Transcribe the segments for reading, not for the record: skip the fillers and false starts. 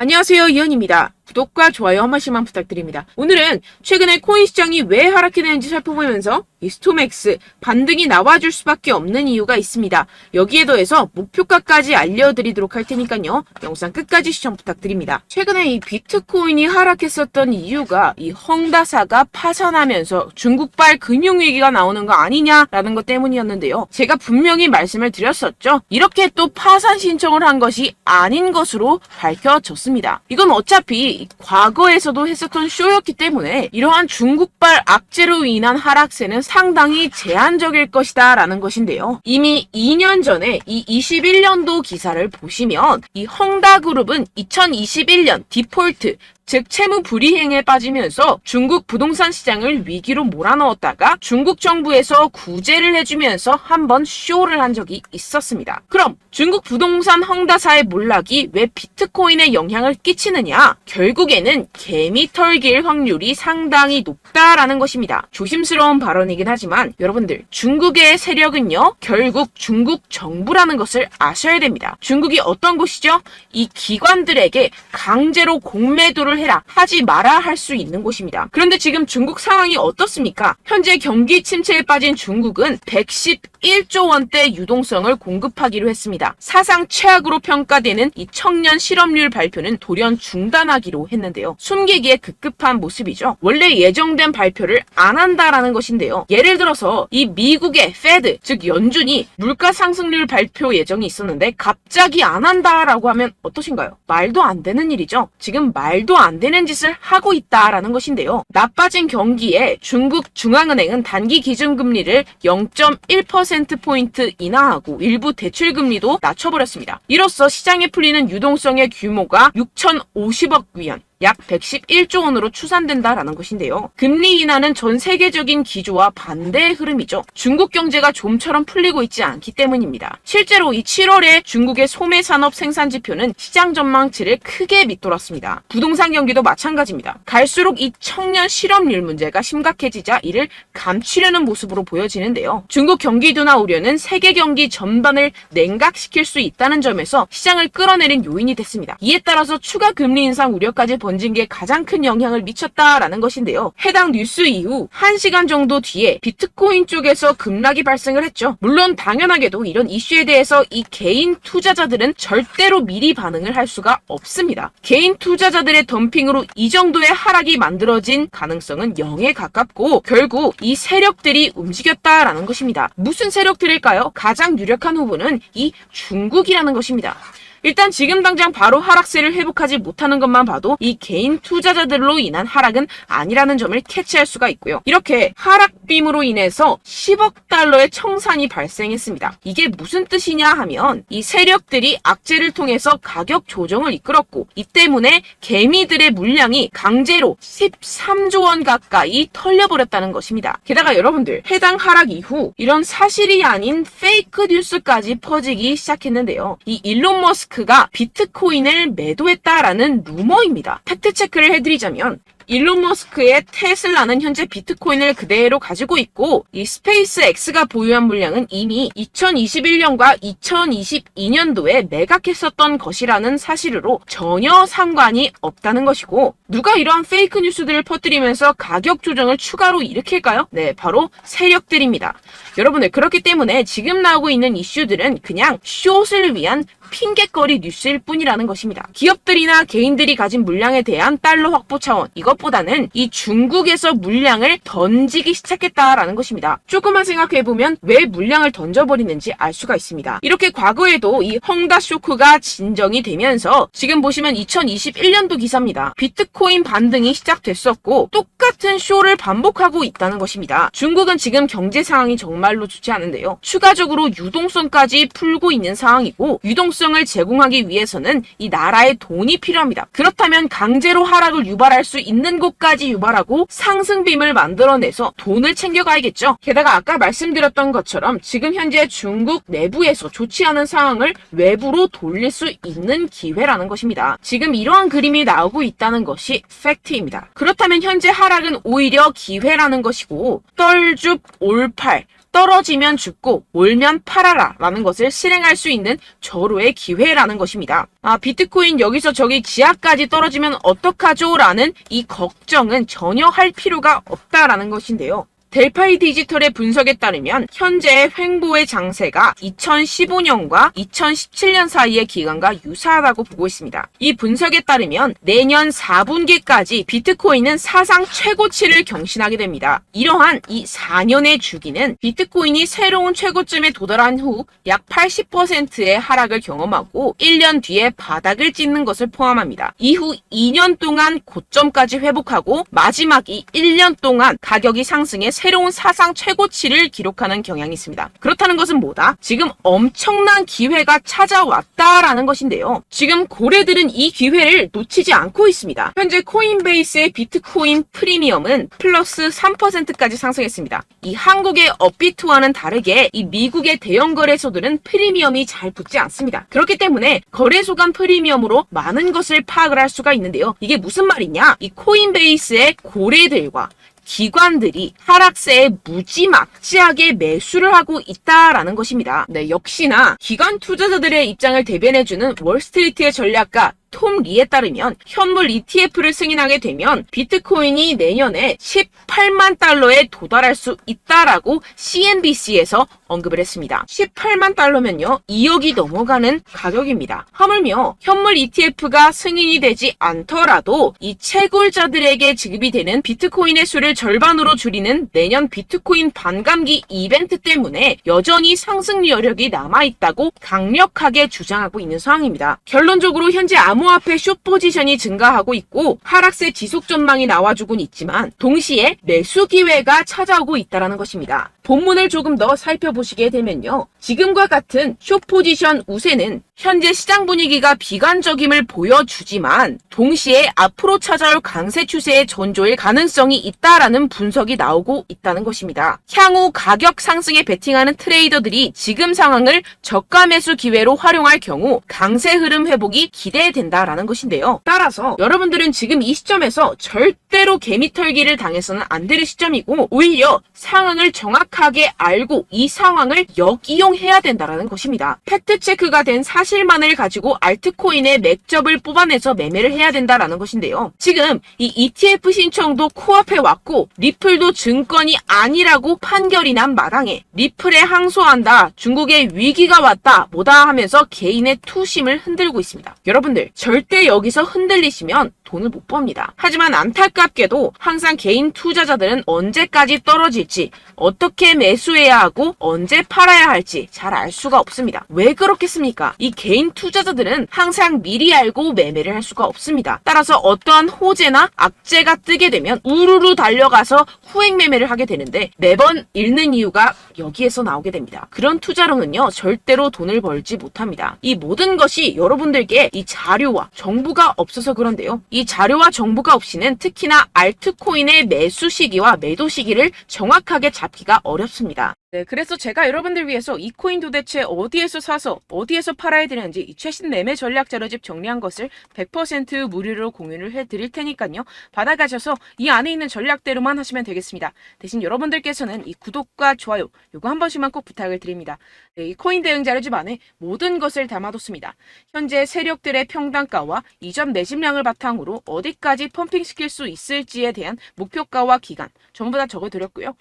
안녕하세요, 이현입니다. 구독과 좋아요 한 번씩만 부탁드립니다. 오늘은 최근에 코인 시장이 왜 하락했는지 살펴보면서 이 스톰엑스 반등이 나와줄 수밖에 없는 이유가 있습니다. 여기에 더해서 목표가까지 알려드리도록 할 테니까요. 영상 끝까지 시청 부탁드립니다. 최근에 이 비트코인이 하락했었던 이유가 이 헝다사가 파산하면서 중국발 금융위기가 나오는 거 아니냐라는 것 때문이었는데요. 제가 분명히 말씀을 드렸었죠. 이렇게 또 파산 신청을 한 것이 아닌 것으로 밝혀졌습니다. 이건 어차피 과거에서도 했었던 쇼였기 때문에 이러한 중국발 악재로 인한 하락세는 상당히 제한적일 것이다 라는 것인데요. 이미 2년 전에 이 21년도 기사를 보시면 이 헝다그룹은 2021년 디폴트 즉 채무 불이행에 빠지면서 중국 부동산 시장을 위기로 몰아넣었다가 중국 정부에서 구제를 해주면서 한번 쇼를 한 적이 있었습니다. 그럼 중국 부동산 헝다사의 몰락이 왜 비트코인에 영향을 끼치느냐? 결국에는 개미 털길 확률이 상당히 높다라는 것입니다. 조심스러운 발언이긴 하지만 여러분들 중국의 세력은요 결국 중국 정부라는 것을 아셔야 됩니다. 중국이 어떤 곳이죠? 이 기관들에게 강제로 공매도를 해라, 하지 마라 할 수 있는 곳입니다. 그런데 지금 중국 상황이 어떻습니까? 현재 경기 침체에 빠진 중국은 111조 원대 유동성을 공급하기로 했습니다. 사상 최악으로 평가되는 이 청년 실업률 발표는 돌연 중단하기로 했는데요. 숨기기에 급급한 모습이죠. 원래 예정된 발표를 안 한다라는 것인데요. 예를 들어서 이 미국의 페드, 즉 연준이 물가 상승률 발표 예정이 있었는데 갑자기 안 한다라고 하면 어떠신가요? 말도 안 되는 일이죠. 지금 말도 안 되는 짓을 하고 있다라는 것인데요. 나빠진 경기에 중국 중앙은행은 단기 기준금리를 0.1%포인트 인하하고 일부 대출금리도 낮춰버렸습니다. 이로써 시장에 풀리는 유동성의 규모가 6,050억 위안, 약 111조 원으로 추산된다라는 것인데요. 금리 인하는 전 세계적인 기조와 반대의 흐름이죠. 중국 경제가 좀처럼 풀리고 있지 않기 때문입니다. 실제로 이 7월에 중국의 소매 산업 생산 지표는 시장 전망치를 크게 밑돌았습니다. 부동산 경기도 마찬가지입니다. 갈수록 이 청년 실업률 문제가 심각해지자 이를 감추려는 모습으로 보여지는데요. 중국 경기 둔화 우려는 세계 경기 전반을 냉각시킬 수 있다는 점에서 시장을 끌어내린 요인이 됐습니다. 이에 따라서 추가 금리 인상 우려까지 번진 게 가장 큰 영향을 미쳤다라는 것인데요. 해당 뉴스 이후 1시간 정도 뒤에 비트코인 쪽에서 급락이 발생을 했죠. 물론 당연하게도 이런 이슈에 대해서 이 개인 투자자들은 절대로 미리 반응을 할 수가 없습니다. 개인 투자자들의 덤핑으로 이 정도의 하락이 만들어진 가능성은 0에 가깝고 결국 이 세력들이 움직였다라는 것입니다. 무슨 세력들일까요? 가장 유력한 후보는 이 중국이라는 것입니다. 일단 지금 당장 바로 하락세를 회복하지 못하는 것만 봐도 이 개인 투자자들로 인한 하락은 아니라는 점을 캐치할 수가 있고요. 이렇게 하락빔으로 인해서 10억 달러의 청산이 발생했습니다. 이게 무슨 뜻이냐 하면 이 세력들이 악재를 통해서 가격 조정을 이끌었고 이 때문에 개미들의 물량이 강제로 13조 원 가까이 털려버렸다는 것입니다. 게다가 여러분들 해당 하락 이후 이런 사실이 아닌 페이크 뉴스까지 퍼지기 시작했는데요. 이 일론 머스크가 비트코인을 매도했다라는 루머입니다. 팩트체크를 해드리자면 일론 머스크의 테슬라는 현재 비트코인을 그대로 가지고 있고 이 스페이스X가 보유한 물량은 이미 2021년과 2022년도에 매각했었던 것이라는 사실으로 전혀 상관이 없다는 것이고 누가 이러한 페이크 뉴스들을 퍼뜨리면서 가격 조정을 추가로 일으킬까요? 네, 바로 세력들입니다. 여러분들 그렇기 때문에 지금 나오고 있는 이슈들은 그냥 숏을 위한 핑계거리 뉴스일 뿐이라는 것입니다. 기업들이나 개인들이 가진 물량에 대한 달러 확보 차원 이것보다는 이 중국에서 물량을 던지기 시작했다라는 것입니다. 조금만 생각해보면 왜 물량을 던져버리는지 알 수가 있습니다. 이렇게 과거에도 이 헝다 쇼크가 진정이 되면서 지금 보시면 2021년도 기사입니다. 비트코인 반등이 시작됐었고 똑같은 쇼를 반복하고 있다는 것입니다. 중국은 지금 경제 상황이 정말로 좋지 않은데요. 추가적으로 유동성까지 풀고 있는 상황이고 유동성을 제공하기 위해서는 이 나라의 돈이 필요합니다. 그렇다면 강제로 하락을 유발할 수 있는 곳까지 유발하고 상승빔을 만들어내서 돈을 챙겨가야겠죠. 게다가 아까 말씀드렸던 것처럼 지금 현재 중국 내부에서 좋지 않은 상황을 외부로 돌릴 수 있는 기회라는 것입니다. 지금 이러한 그림이 나오고 있다는 것이 팩트입니다. 그렇다면 현재 하락은 오히려 기회라는 것이고 떨줍 올팔 떨어지면 죽고 올면 팔아라 라는 것을 실행할 수 있는 절호의 기회라는 것입니다. 비트코인 여기서 저기 지하까지 떨어지면 어떡하죠? 라는 이 걱정은 전혀 할 필요가 없다라는 것인데요. 델파이 디지털의 분석에 따르면 현재 횡보의 장세가 2015년과 2017년 사이의 기간과 유사하다고 보고 있습니다. 이 분석에 따르면 내년 4분기까지 비트코인은 사상 최고치를 경신하게 됩니다. 이러한 이 4년의 주기는 비트코인이 새로운 최고점에 도달한 후 약 80%의 하락을 경험하고 1년 뒤에 바닥을 찍는 것을 포함합니다. 이후 2년 동안 고점까지 회복하고 마지막 이 1년 동안 가격이 상승해 새로운 사상 최고치를 기록하는 경향이 있습니다. 그렇다는 것은 뭐다? 지금 엄청난 기회가 찾아왔다라는 것인데요. 지금 고래들은 이 기회를 놓치지 않고 있습니다. 현재 코인베이스의 비트코인 프리미엄은 플러스 3%까지 상승했습니다. 이 한국의 업비트와는 다르게 이 미국의 대형 거래소들은 프리미엄이 잘 붙지 않습니다. 그렇기 때문에 거래소 간 프리미엄으로 많은 것을 파악을 할 수가 있는데요. 이게 무슨 말이냐? 이 코인베이스의 고래들과 기관들이 하락세에 무지막지하게 매수를 하고 있다라는 것입니다. 네, 역시나 기관 투자자들의 입장을 대변해주는 월스트리트의 전략가 톰 리에 따르면 현물 ETF를 승인하게 되면 비트코인이 내년에 18만 달러에 도달할 수 있다라고 CNBC에서 언급을 했습니다. 18만 달러면요 2억이 넘어가는 가격입니다. 하물며 현물 ETF가 승인이 되지 않더라도 이 채굴자들에게 지급이 되는 비트코인의 수를 절반으로 줄이는 내년 비트코인 반감기 이벤트 때문에 여전히 상승 여력이 남아있다고 강력하게 주장하고 있는 상황입니다. 결론적으로 현재 암호화폐 숏 포지션이 증가하고 있고 하락세 지속 전망이 나와주곤 있지만 동시에 매수 기회가 찾아오고 있다는 것입니다. 본문을 조금 더 살펴보시게 되면요. 지금과 같은 숏 포지션 우세는 현재 시장 분위기가 비관적임을 보여주지만 동시에 앞으로 찾아올 강세 추세의 전조일 가능성이 있다라는 분석이 나오고 있다는 것입니다. 향후 가격 상승에 베팅하는 트레이더들이 지금 상황을 저가 매수 기회로 활용할 경우 강세 흐름 회복이 기대된다라는 것인데요. 따라서 여러분들은 지금 이 시점에서 절대로 개미털기를 당해서는 안 될 시점이고 오히려 상황을 정확하게 알고 이 상황을 역이용해야 된다라는 것입니다. 팩트체크가 된 사실만을 가지고 알트코인의 맥접을 뽑아내서 매매를 해야 된다라는 것인데요. 지금 이 ETF 신청도 코앞에 왔고 리플도 증권이 아니라고 판결이 난 마당에 리플에 항소한다, 중국의 위기가 왔다, 뭐다 하면서 개인의 투심을 흔들고 있습니다. 여러분들 절대 여기서 흔들리시면 돈을 못 법니다. 하지만 안타깝게도 항상 개인 투자자들은 언제까지 떨어질지, 어떻게 매수해야 하고 언제 팔아야 할지 잘 알 수가 없습니다. 왜 그렇겠습니까? 이 개인 투자자들은 항상 미리 알고 매매를 할 수가 없습니다. 따라서 어떠한 호재나 악재가 뜨게 되면 우르르 달려가서 후행 매매를 하게 되는데 매번 잃는 이유가 여기에서 나오게 됩니다. 그런 투자로는요 절대로 돈을 벌지 못합니다. 이 모든 것이 여러분들께 이 자료와 정보가 없어서 그런데요. 이 자료와 정보가 없이는 특히나 알트코인의 매수 시기와 매도 시기를 정확하게 잡기가 어렵습니다. 네, 그래서 제가 여러분들 위해서 이 코인 도대체 어디에서 사서 어디에서 팔아야 되는지 이 최신 매매 전략 자료집 정리한 것을 100% 무료로 공유를 해드릴 테니까요. 받아가셔서 이 안에 있는 전략대로만 하시면 되겠습니다. 대신 여러분들께서는 이 구독과 좋아요 요거 한 번씩만 꼭 부탁을 드립니다. 네, 이 코인 대응 자료집 안에 모든 것을 담아뒀습니다. 현재 세력들의 평단가와 이전 매집량을 바탕으로 어디까지 펌핑시킬 수 있을지에 대한 목표가와 기간 전부 다 적어드렸고요.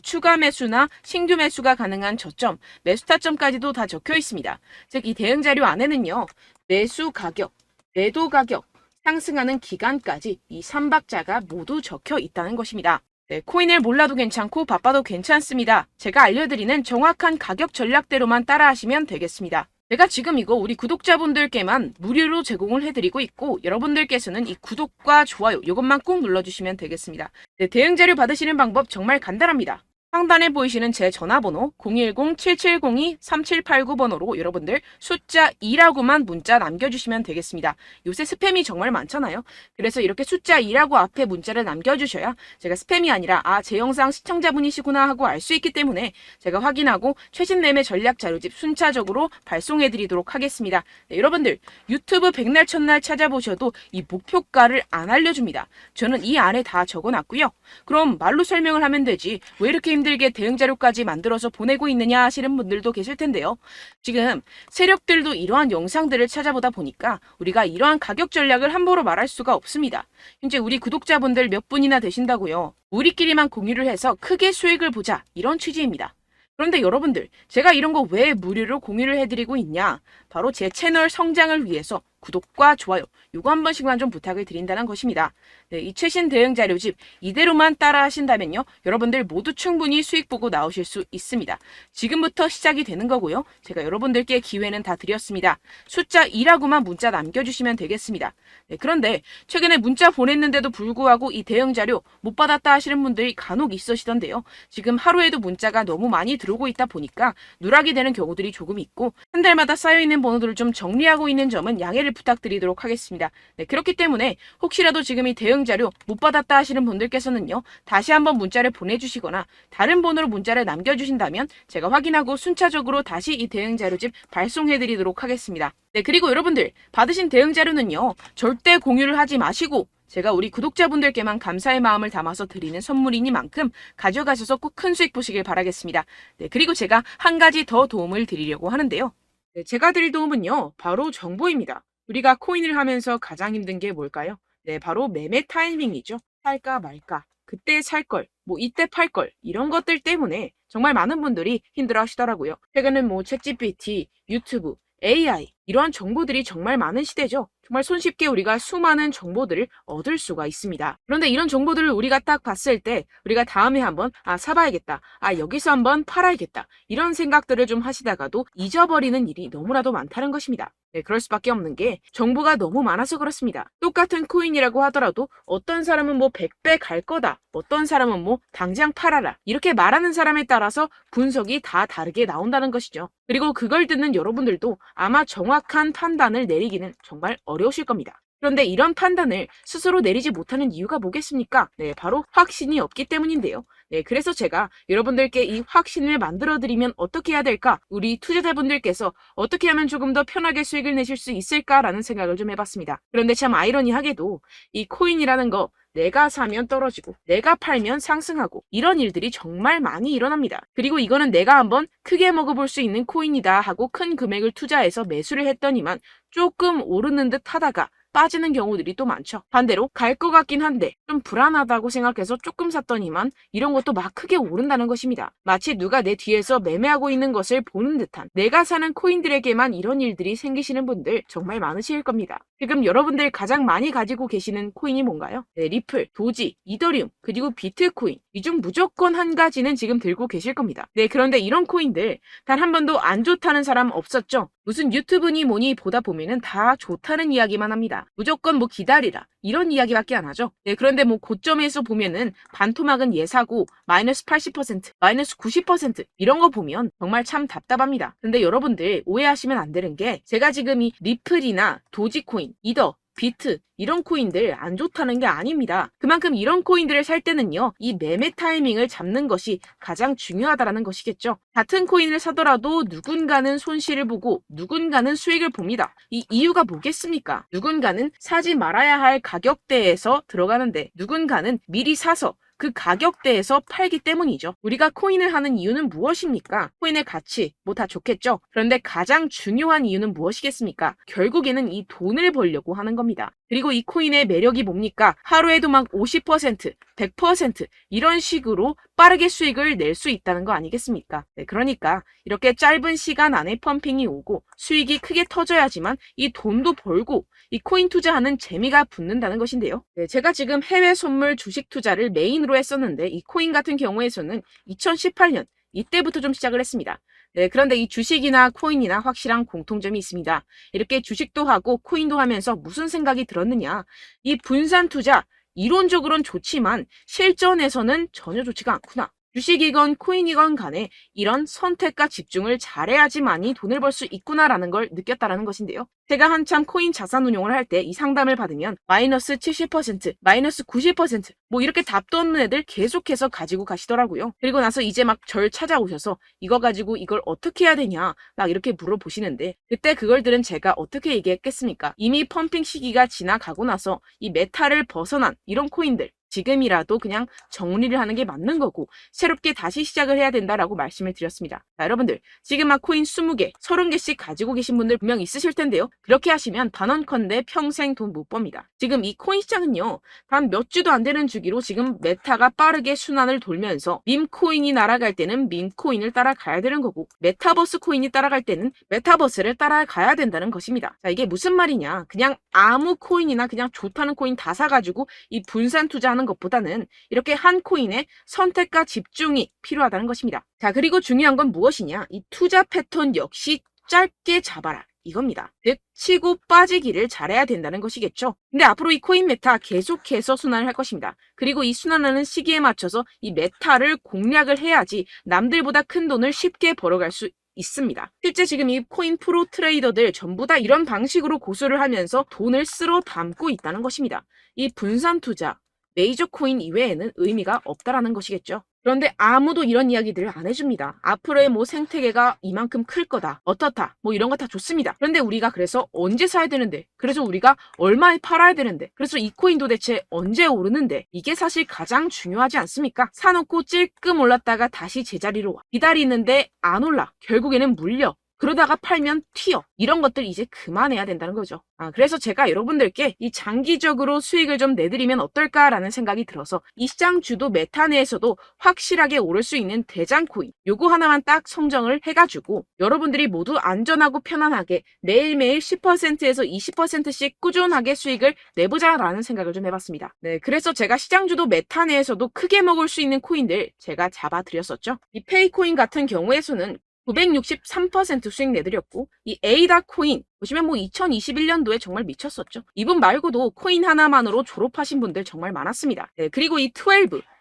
추가 매수나 신규 매수가 가능한 저점, 매수 타점까지도 다 적혀 있습니다. 즉 이 대응 자료 안에는요. 매수 가격, 매도 가격, 상승하는 기간까지 이 3박자가 모두 적혀 있다는 것입니다. 네, 코인을 몰라도 괜찮고 바빠도 괜찮습니다. 제가 알려드리는 정확한 가격 전략대로만 따라하시면 되겠습니다. 제가 지금 이거 우리 구독자분들께만 무료로 제공을 해드리고 있고 여러분들께서는 이 구독과 좋아요 이것만 꼭 눌러주시면 되겠습니다. 네, 대응 자료 받으시는 방법 정말 간단합니다. 상단에 보이시는 제 전화번호 010-7702-3789번호로 여러분들 숫자 2라고만 문자 남겨주시면 되겠습니다. 요새 스팸이 정말 많잖아요. 그래서 이렇게 숫자 2라고 앞에 문자를 남겨주셔야 제가 스팸이 아니라 제 영상 시청자분이시구나 하고 알 수 있기 때문에 제가 확인하고 최신 매매 전략 자료집 순차적으로 발송해드리도록 하겠습니다. 네, 여러분들 유튜브 백날 첫날 찾아보셔도 이 목표가를 안 알려줍니다. 저는 이 안에 다 적어놨고요. 그럼 말로 설명을 하면 되지 왜 이렇게 힘들게 대응 자료까지 만들어서 보내고 있느냐 하시는 분들도 계실 텐데요. 지금 세력들도 이러한 영상들을 찾아보다 보니까 우리가 이러한 가격 전략을 함부로 말할 수가 없습니다. 현재 우리 구독자분들 몇 분이나 되신다고요. 우리끼리만 공유를 해서 크게 수익을 보자, 이런 취지입니다. 그런데 여러분들, 제가 이런 거 왜 무료로 공유를 해드리고 있냐? 바로 제 채널 성장을 위해서 구독과 좋아요, 요거 한 번씩만 좀 부탁을 드린다는 것입니다. 네, 이 최신 대응 자료집 이대로만 따라 하신다면요, 여러분들 모두 충분히 수익 보고 나오실 수 있습니다. 지금부터 시작이 되는 거고요. 제가 여러분들께 기회는 다 드렸습니다. 숫자 2라고만 문자 남겨주시면 되겠습니다. 네, 그런데 최근에 문자 보냈는데도 불구하고 이 대응 자료 못 받았다 하시는 분들이 간혹 있으시던데요. 지금 하루에도 문자가 너무 많이 들어오고 있다 보니까 누락이 되는 경우들이 조금 있고, 한 달마다 쌓여있는 번호들을 좀 정리하고 있는 점은 양해를 부탁드리도록 하겠습니다. 네, 그렇기 때문에 혹시라도 지금 이 대응 자료 못 받았다 하시는 분들께서는요, 다시 한번 문자를 보내주시거나 다른 번호로 문자를 남겨주신다면 제가 확인하고 순차적으로 다시 이 대응 자료집 발송해드리도록 하겠습니다. 네, 그리고 여러분들 받으신 대응 자료는요, 절대 공유를 하지 마시고 제가 우리 구독자분들께만 감사의 마음을 담아서 드리는 선물이니만큼 가져가셔서 꼭 큰 수익 보시길 바라겠습니다. 네, 그리고 제가 한 가지 더 도움을 드리려고 하는데요. 네, 제가 드릴 도움은요, 바로 정보입니다. 우리가 코인을 하면서 가장 힘든 게 뭘까요? 네, 바로 매매 타이밍이죠. 살까 말까, 그때 살 걸, 뭐 이때 팔 걸, 이런 것들 때문에 정말 많은 분들이 힘들어 하시더라고요. 최근엔 뭐 챗GPT, 유튜브, AI, 이러한 정보들이 정말 많은 시대죠. 정말 손쉽게 우리가 수많은 정보들을 얻을 수가 있습니다. 그런데 이런 정보들을 우리가 딱 봤을 때 우리가 다음에 한번 사봐야겠다, 여기서 한번 팔아야겠다, 이런 생각들을 좀 하시다가도 잊어버리는 일이 너무나도 많다는 것입니다. 네, 그럴 수밖에 없는 게 정보가 너무 많아서 그렇습니다. 똑같은 코인이라고 하더라도 어떤 사람은 뭐 100배 갈 거다, 어떤 사람은 뭐 당장 팔아라, 이렇게 말하는 사람에 따라서 분석이 다 다르게 나온다는 것이죠. 그리고 그걸 듣는 여러분들도 아마 정확한 판단을 내리기는 정말 어려우실 겁니다. 그런데 이런 판단을 스스로 내리지 못하는 이유가 뭐겠습니까? 네, 바로 확신이 없기 때문인데요. 네, 그래서 제가 여러분들께 이 확신을 만들어드리면 어떻게 해야 될까? 우리 투자자분들께서 어떻게 하면 조금 더 편하게 수익을 내실 수 있을까라는 생각을 좀 해봤습니다. 그런데 참 아이러니하게도 이 코인이라는 거, 내가 사면 떨어지고 내가 팔면 상승하고, 이런 일들이 정말 많이 일어납니다. 그리고 이거는 내가 한번 크게 먹어볼 수 있는 코인이다 하고 큰 금액을 투자해서 매수를 했더니만 조금 오르는 듯 하다가 빠지는 경우들이 또 많죠. 반대로 갈 것 같긴 한데 좀 불안하다고 생각해서 조금 샀더니만 이런 것도 막 크게 오른다는 것입니다. 마치 누가 내 뒤에서 매매하고 있는 것을 보는 듯한, 내가 사는 코인들에게만 이런 일들이 생기시는 분들 정말 많으실 겁니다. 지금 여러분들 가장 많이 가지고 계시는 코인이 뭔가요? 네, 리플, 도지, 이더리움, 그리고 비트코인, 이 중 무조건 한 가지는 지금 들고 계실 겁니다. 네, 그런데 이런 코인들 단 한 번도 안 좋다는 사람 없었죠? 무슨 유튜브니 뭐니 보다 보면은 다 좋다는 이야기만 합니다. 무조건 뭐 기다리라, 이런 이야기밖에 안 하죠. 네, 그런데 뭐 고점에서 보면은 반토막은 예사고 마이너스 80%, 마이너스 90% 이런 거 보면 정말 참 답답합니다. 근데 여러분들 오해하시면 안 되는 게, 제가 지금 이 리플이나 도지코인, 이더, 비트, 이런 코인들 안 좋다는 게 아닙니다. 그만큼 이런 코인들을 살 때는요, 이 매매 타이밍을 잡는 것이 가장 중요하다는 것이겠죠. 같은 코인을 사더라도 누군가는 손실을 보고 누군가는 수익을 봅니다. 이 이유가 뭐겠습니까? 누군가는 사지 말아야 할 가격대에서 들어가는데 누군가는 미리 사서 그 가격대에서 팔기 때문이죠. 우리가 코인을 하는 이유는 무엇입니까? 코인의 가치, 뭐 다 좋겠죠. 그런데 가장 중요한 이유는 무엇이겠습니까? 결국에는 이 돈을 벌려고 하는 겁니다. 그리고 이 코인의 매력이 뭡니까? 하루에도 막 50%, 100% 이런 식으로 빠르게 수익을 낼 수 있다는 거 아니겠습니까? 네, 그러니까 이렇게 짧은 시간 안에 펌핑이 오고 수익이 크게 터져야지만 이 돈도 벌고 이 코인 투자하는 재미가 붙는다는 것인데요. 네, 제가 지금 해외 선물 주식 투자를 메인으로 했었는데 이 코인 같은 경우에서는 2018년 이때부터 좀 시작을 했습니다. 네, 그런데 이 주식이나 코인이나 확실한 공통점이 있습니다. 이렇게 주식도 하고 코인도 하면서 무슨 생각이 들었느냐? 이 분산 투자, 이론적으로는 좋지만 실전에서는 전혀 좋지가 않구나. 주식이건 코인이건 간에 이런 선택과 집중을 잘해야지만이 돈을 벌 수 있구나라는 걸 느꼈다라는 것인데요. 제가 한참 코인 자산 운용을 할 때 이 상담을 받으면 마이너스 70%, 마이너스 90% 뭐 이렇게 답도 없는 애들 계속해서 가지고 가시더라고요. 그리고 나서 이제 막 절 찾아오셔서 이거 가지고 이걸 어떻게 해야 되냐 막 이렇게 물어보시는데, 그때 그걸 들은 제가 어떻게 얘기했겠습니까? 이미 펌핑 시기가 지나가고 나서 이 메타를 벗어난 이런 코인들, 지금이라도 그냥 정리를 하는 게 맞는 거고 새롭게 다시 시작을 해야 된다라고 말씀을 드렸습니다. 자, 여러분들 지금 막 코인 20개, 30개씩 가지고 계신 분들 분명 있으실 텐데요. 그렇게 하시면 단언컨대 평생 돈 못 법니다. 지금 이 코인 시장은요. 단 몇 주도 안 되는 주기로 지금 메타가 빠르게 순환을 돌면서 밈코인이 날아갈 때는 밈코인을 따라가야 되는 거고 메타버스 코인이 따라갈 때는 메타버스를 따라가야 된다는 것입니다. 자, 이게 무슨 말이냐. 그냥 아무 코인이나 그냥 좋다는 코인 다 사가지고 이 분산 투자하는 것보다는 이렇게 한 코인에 선택과 집중이 필요하다는 것입니다. 자, 그리고 중요한 건 무엇이냐? 이 투자 패턴 역시 짧게 잡아라. 이겁니다. 즉 치고 빠지기를 잘해야 된다는 것이겠죠. 근데 앞으로 이 코인 메타 계속해서 순환을 할 것입니다. 그리고 이 순환하는 시기에 맞춰서 이 메타를 공략을 해야지 남들보다 큰 돈을 쉽게 벌어갈 수 있습니다. 실제 지금 이 코인 프로 트레이더들 전부 다 이런 방식으로 고수를 하면서 돈을 쓸어 담고 있다는 것입니다. 이 분산 투자, 메이저 코인 이외에는 의미가 없다라는 것이겠죠. 그런데 아무도 이런 이야기들을 안 해줍니다. 앞으로의 뭐 생태계가 이만큼 클 거다. 어떻다. 뭐 이런 거 다 좋습니다. 그런데 우리가 그래서 언제 사야 되는데? 그래서 우리가 얼마에 팔아야 되는데? 그래서 이 코인 도대체 언제 오르는데? 이게 사실 가장 중요하지 않습니까? 사놓고 찔끔 올랐다가 다시 제자리로 와. 기다리는데 안 올라. 결국에는 물려. 그러다가 팔면 튀어. 이런 것들 이제 그만해야 된다는 거죠. 그래서 제가 여러분들께 이 장기적으로 수익을 좀 내드리면 어떨까라는 생각이 들어서 이 시장 주도 메타 내에서도 확실하게 오를 수 있는 대장 코인 요거 하나만 딱 선정을 해가지고 여러분들이 모두 안전하고 편안하게 매일매일 10%에서 20%씩 꾸준하게 수익을 내보자라는 생각을 좀 해봤습니다. 네, 그래서 제가 시장 주도 메타 내에서도 크게 먹을 수 있는 코인들 제가 잡아드렸었죠. 이 페이코인 같은 경우에서는 963% 수익 내드렸고 이 에이다 코인 보시면 뭐 2021년도에 정말 미쳤었죠. 이분 말고도 코인 하나만으로 졸업하신 분들 정말 많았습니다. 네, 그리고 이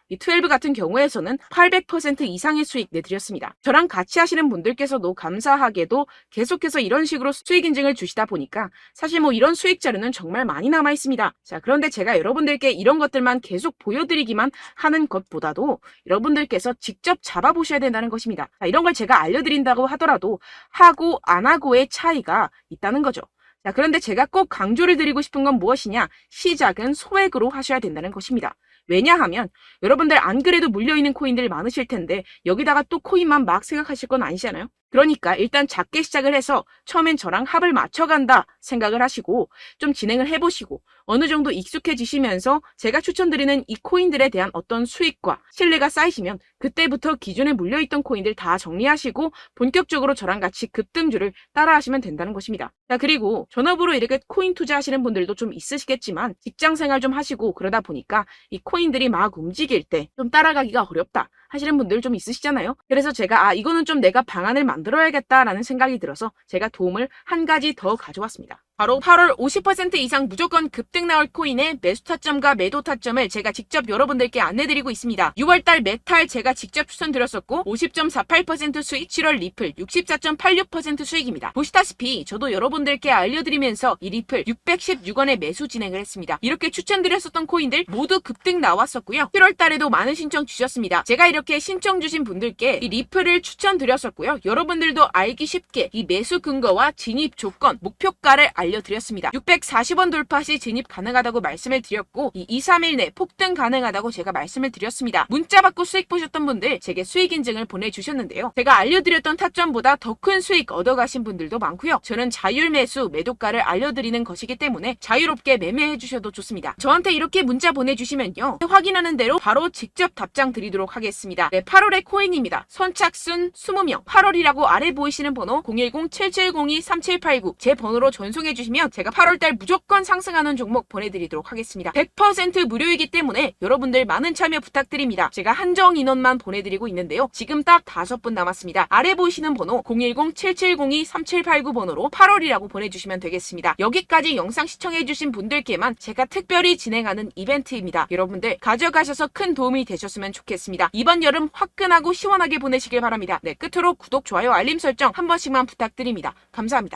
12 같은 경우에서는 800% 이상의 수익 내드렸습니다. 저랑 같이 하시는 분들께서도 감사하게도 계속해서 이런 식으로 수익 인증을 주시다 보니까 사실 뭐 이런 수익 자료는 정말 많이 남아 있습니다. 자, 그런데 제가 여러분들께 이런 것들만 계속 보여드리기만 하는 것보다도 여러분들께서 직접 잡아보셔야 된다는 것입니다. 자, 이런 걸 제가 알려드린다고 하더라도 하고 안 하고의 차이가 있다는 거죠. 자, 그런데 제가 꼭 강조를 드리고 싶은 건 무엇이냐? 시작은 소액으로 하셔야 된다는 것입니다. 왜냐하면 여러분들 안 그래도 물려있는 코인들 많으실 텐데 여기다가 또 코인만 막 생각하실 건 아니잖아요. 그러니까 일단 작게 시작을 해서 처음엔 저랑 합을 맞춰간다 생각을 하시고 좀 진행을 해보시고 어느 정도 익숙해지시면서 제가 추천드리는 이 코인들에 대한 어떤 수익과 신뢰가 쌓이시면 그때부터 기존에 물려있던 코인들 다 정리하시고 본격적으로 저랑 같이 급등주를 따라하시면 된다는 것입니다. 자, 그리고 전업으로 이렇게 코인 투자하시는 분들도 좀 있으시겠지만 직장생활 좀 하시고 그러다 보니까 이 코인들이 막 움직일 때 좀 따라가기가 어렵다 하시는 분들 좀 있으시잖아요. 그래서 제가 이거는 좀 내가 방안을 만들어야겠다라는 생각이 들어서 제가 도움을 한 가지 더 가져왔습니다. 바로 8월 50% 이상 무조건 급등 나올 코인의 매수 타점과 매도 타점을 제가 직접 여러분들께 안내드리고 있습니다. 6월달 메탈 제가 직접 추천드렸었고 50.48% 수익, 7월 리플 64.86% 수익입니다. 보시다시피 저도 여러분들께 알려드리면서 이 리플 616원에 매수 진행을 했습니다. 이렇게 추천드렸었던 코인들 모두 급등 나왔었고요. 7월달에도 많은 신청 주셨습니다. 제가 이렇게 신청 주신 분들께 이 리플을 추천드렸었고요. 여러분들도 알기 쉽게 이 매수 근거와 진입 조건, 목표가를 알려드렸습니다. 640원 돌파 시 진입 가능하다고 말씀을 드렸고 이 2-3일 내 폭등 가능하다고 제가 말씀을 드렸습니다. 문자 받고 수익 보셨던 분들 제게 수익 인증을 보내주셨는데요. 제가 알려드렸던 타점보다 더 큰 수익 얻어가신 분들도 많고요. 저는 자율 매수 매도가를 알려드리는 것이기 때문에 자유롭게 매매해 주셔도 좋습니다. 저한테 이렇게 문자 보내주시면요. 확인하는 대로 바로 직접 답장 드리도록 하겠습니다. 네, 8월의 코인입니다. 선착순 20명 8월이라고 아래 보이시는 번호 010-7702-3789 제 번호로 전송해 주시면 제가 8월달 무조건 상승하는 종목 보내드리도록 하겠습니다. 100% 무료이기 때문에 여러분들 많은 참여 부탁드립니다. 제가 한정 인원만 보내드리고 있는데요. 지금 딱 5분 남았습니다. 아래 보이시는 번호 010-7702-3789 번호로 8월이라고 보내주시면 되겠습니다. 여기까지 영상 시청해주신 분들께만 제가 특별히 진행하는 이벤트입니다. 여러분들 가져가셔서 큰 도움이 되셨으면 좋겠습니다. 이번 여름 화끈하고 시원하게 보내시길 바랍니다. 네, 끝으로 구독, 좋아요, 알림 설정 한 번씩만 부탁드립니다. 감사합니다.